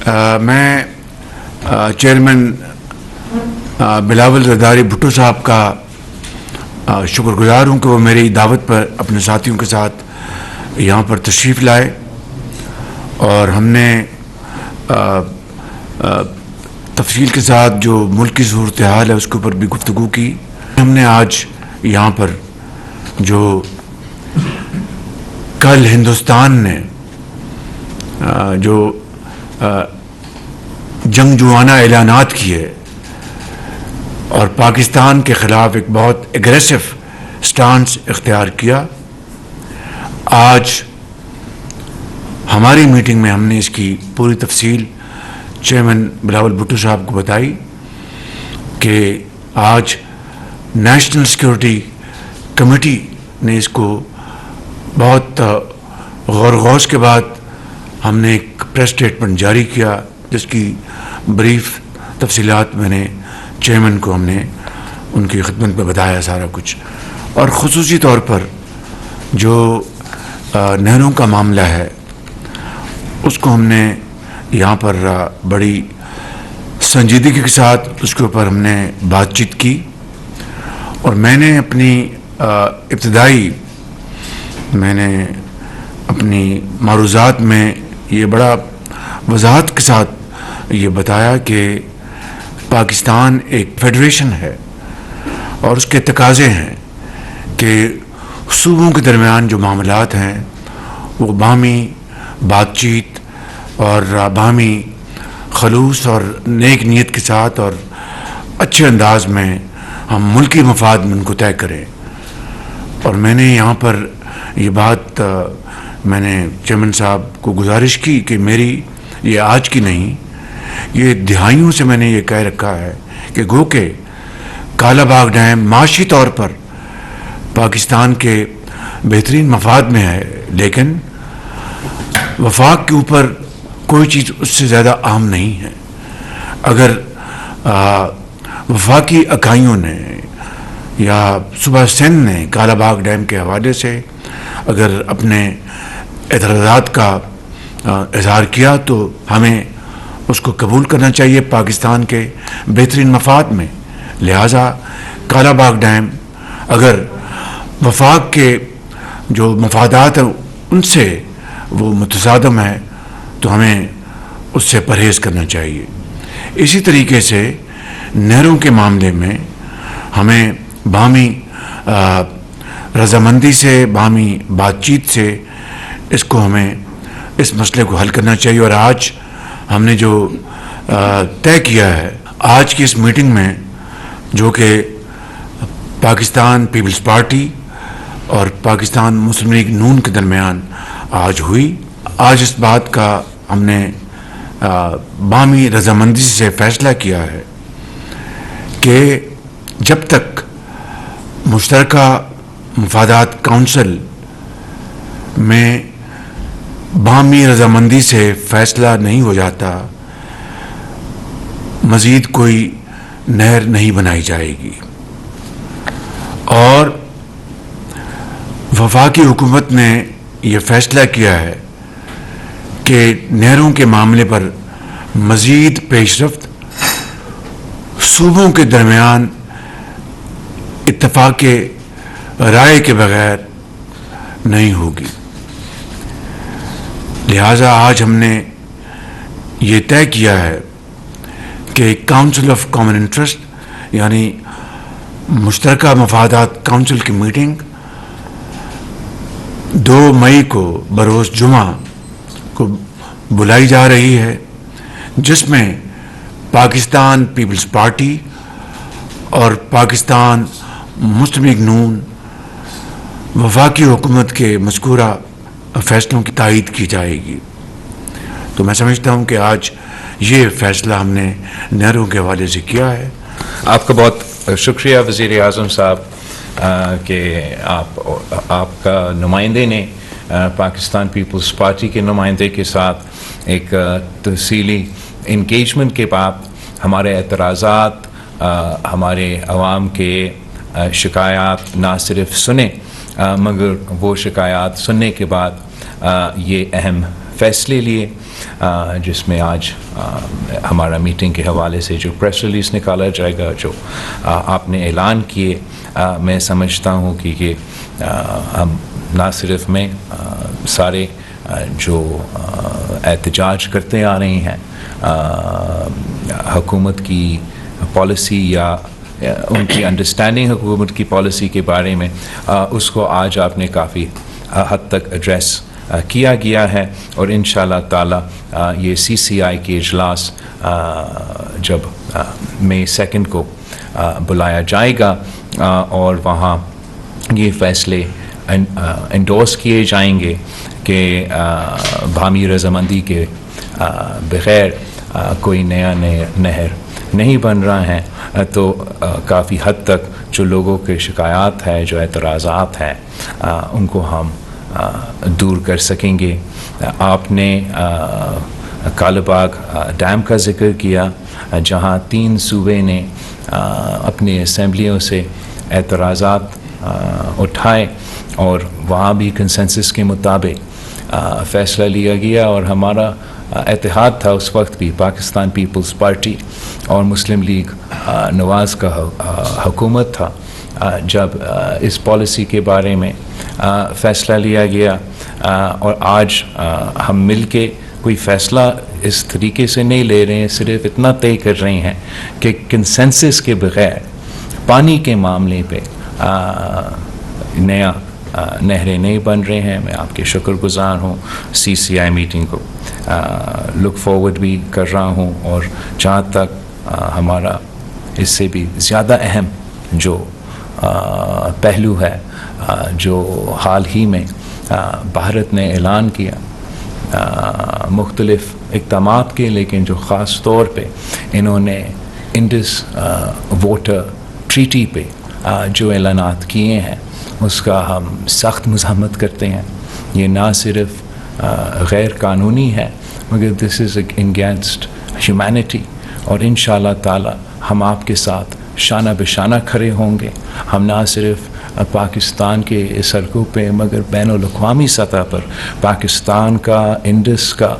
میں چیئرمین بلاول زرداری بھٹو صاحب کا شکر گزار ہوں کہ وہ میری دعوت پر اپنے ساتھیوں کے ساتھ یہاں پر تشریف لائے اور ہم نے تفصیل کے ساتھ جو ملک کی صورتحال ہے اس کے اوپر بھی گفتگو کی. ہم نے آج یہاں پر جو کل ہندوستان نے جو جنگجوانہ اعلانات کیے اور پاکستان کے خلاف ایک بہت اگریسو سٹانس اختیار کیا، آج ہماری میٹنگ میں ہم نے اس کی پوری تفصیل چیئرمین بلاول بھٹو صاحب کو بتائی کہ آج نیشنل سیکورٹی کمیٹی نے اس کو بہت غور غوص کے بعد ہم نے ایک پریس اسٹیٹمنٹ جاری کیا جس کی بریف تفصیلات میں نے چیئرمین کو ہم نے ان کی خدمت میں بتایا سارا کچھ. اور خصوصی طور پر جو نہروں کا معاملہ ہے اس کو ہم نے یہاں پر بڑی سنجیدگی کے ساتھ اس کے اوپر ہم نے بات چیت کی اور میں نے اپنی معروضات میں یہ بڑا وضاحت کے ساتھ یہ بتایا کہ پاکستان ایک فیڈریشن ہے اور اس کے تقاضے ہیں کہ صوبوں کے درمیان جو معاملات ہیں وہ باہمی بات چیت اور باہمی خلوص اور نیک نیت کے ساتھ اور اچھے انداز میں ہم ملکی مفاد میں ان کو طے کریں. اور میں نے یہاں پر یہ بات میں نے چیئرمین صاحب کو گزارش کی کہ میری یہ آج کی نہیں، یہ دہائیوں سے میں نے یہ کہہ رکھا ہے کہ گو کہ کالا باغ ڈیم معاشی طور پر پاکستان کے بہترین مفاد میں ہے، لیکن وفاق کے اوپر کوئی چیز اس سے زیادہ اہم نہیں ہے. اگر وفاقی اکائیوں نے یا صوبہ سندھ نے کالا باغ ڈیم کے حوالے سے اگر اپنے اعتراضات کا اظہار کیا تو ہمیں اس کو قبول کرنا چاہیے پاکستان کے بہترین مفاد میں. لہٰذا کالا باغ ڈیم اگر وفاق کے جو مفادات ہیں ان سے وہ متصادم ہے تو ہمیں اس سے پرہیز کرنا چاہیے. اسی طریقے سے نہروں کے معاملے میں ہمیں باہمی رضامندی سے باہمی بات چیت سے ہمیں اس مسئلے کو حل کرنا چاہیے. اور آج ہم نے جو طے کیا ہے آج کی اس میٹنگ میں جو کہ پاکستان پیپلز پارٹی اور پاکستان مسلم لیگ نون کے درمیان آج ہوئی، آج اس بات کا ہم نے باہمی رضامندی سے فیصلہ کیا ہے کہ جب تک مشترکہ مفادات کونسل میں باہمی رضامندی سے فیصلہ نہیں ہو جاتا مزید کوئی نہر نہیں بنائی جائے گی. اور وفاقی حکومت نے یہ فیصلہ کیا ہے کہ نہروں کے معاملے پر مزید پیش رفت صوبوں کے درمیان اتفاق رائے کے بغیر نہیں ہوگی. لہٰذا آج ہم نے یہ طے کیا ہے کہ کاؤنسل آف کامن انٹرسٹ یعنی مشترکہ مفادات کونسل کی میٹنگ 2 مئی کو بروز جمعہ کو بلائی جا رہی ہے، جس میں پاکستان پیپلز پارٹی اور پاکستان مسلم لیگ نون وفاقی حکومت کے مذکورہ فیصلوں کی تائید کی جائے گی. تو میں سمجھتا ہوں کہ آج یہ فیصلہ ہم نے نہروں کے حوالے سے کیا ہے. آپ کا بہت شکریہ وزیر اعظم صاحب کہ آپ کا نمائندے نے پاکستان پیپلز پارٹی کے نمائندے کے ساتھ ایک تفصیلی انگیجمنٹ کے بعد ہمارے اعتراضات، ہمارے عوام کے شکایات نہ صرف سنے مگر وہ شکایات سننے کے بعد یہ اہم فیصلے لیے جس میں آج ہمارا میٹنگ کے حوالے سے جو پریس ریلیز نکالا جائے گا، جو آپ نے اعلان کیے، میں سمجھتا ہوں کہ یہ ہم نہ صرف میں سارے جو احتجاج کرتے آ رہے ہیں حکومت کی پالیسی یا ان کی انڈرسٹینڈنگ حکومت کی پالیسی کے بارے میں، اس کو آج آپ نے کافی حد تک ایڈریس کیا گیا ہے، اور انشاءاللہ تعالی یہ سی سی آئی کے اجلاس جب مئی 2 کو بلایا جائے گا اور وہاں یہ فیصلے انڈورس کیے جائیں گے کہ باہمی رضامندی کے بغیر کوئی نیا نہر نہیں بن رہا ہے، تو کافی حد تک جو لوگوں کے شکایات ہے، جو اعتراضات ہیں، ان کو ہم دور کر سکیں گے۔ آپ نے کالہ باغ ڈیم کا ذکر کیا، جہاں 3 صوبے نے اپنی اسمبلیوں سے اعتراضات اٹھائے اور وہاں بھی کنسنسس کے مطابق فیصلہ لیا گیا، اور ہمارا اتحاد تھا اس وقت بھی پاکستان پیپلز پارٹی اور مسلم لیگ نواز کا حکومت تھا جب اس پالیسی کے بارے میں فیصلہ لیا گیا، اور آج ہم مل کے کوئی فیصلہ اس طریقے سے نہیں لے رہے ہیں، صرف اتنا طے کر رہے ہیں کہ کنسنسس کے بغیر پانی کے معاملے پہ نیا نہریں نہیں بن رہے ہیں۔ میں آپ کے شکر گزار ہوں، سی سی آئی میٹنگ کو لک فارورڈ بھی کر رہا ہوں، اور جہاں تک ہمارا اس سے بھی زیادہ اہم جو پہلو ہے، جو حال ہی میں بھارت نے اعلان کیا مختلف اقدامات کے، لیکن جو خاص طور پہ انہوں نے انڈس واٹر ٹریٹی پہ جو اعلانات کیے ہیں، اس کا ہم سخت مذمت کرتے ہیں۔ یہ نہ صرف غیر قانونی ہے، مگر دس از اگینسٹ ہیومینٹی، اور انشاءاللہ تعالی ہم آپ کے ساتھ شانہ بشانہ کھڑے ہوں گے۔ ہم نہ صرف پاکستان کے سڑکوں پہ مگر بین الاقوامی سطح پر پاکستان کا انڈس کا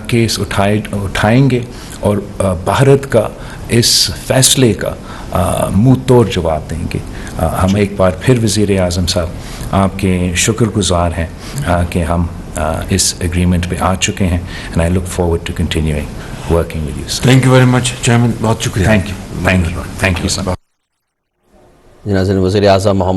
کیس اٹھائیں گے، اور بھارت کا اس فیصلے کا منہ توڑ جواب دیں گے۔ ہم ایک بار پھر وزیر اعظم صاحب آپ کے شکر گزار ہیں کہ ہم اس اگریمنٹ پہ آ چکے ہیں، and I look forward to continuing working with you. Thank you very much chairman, بہت شکریہ۔ Thank you sir. جناب وزیر اعظم محمد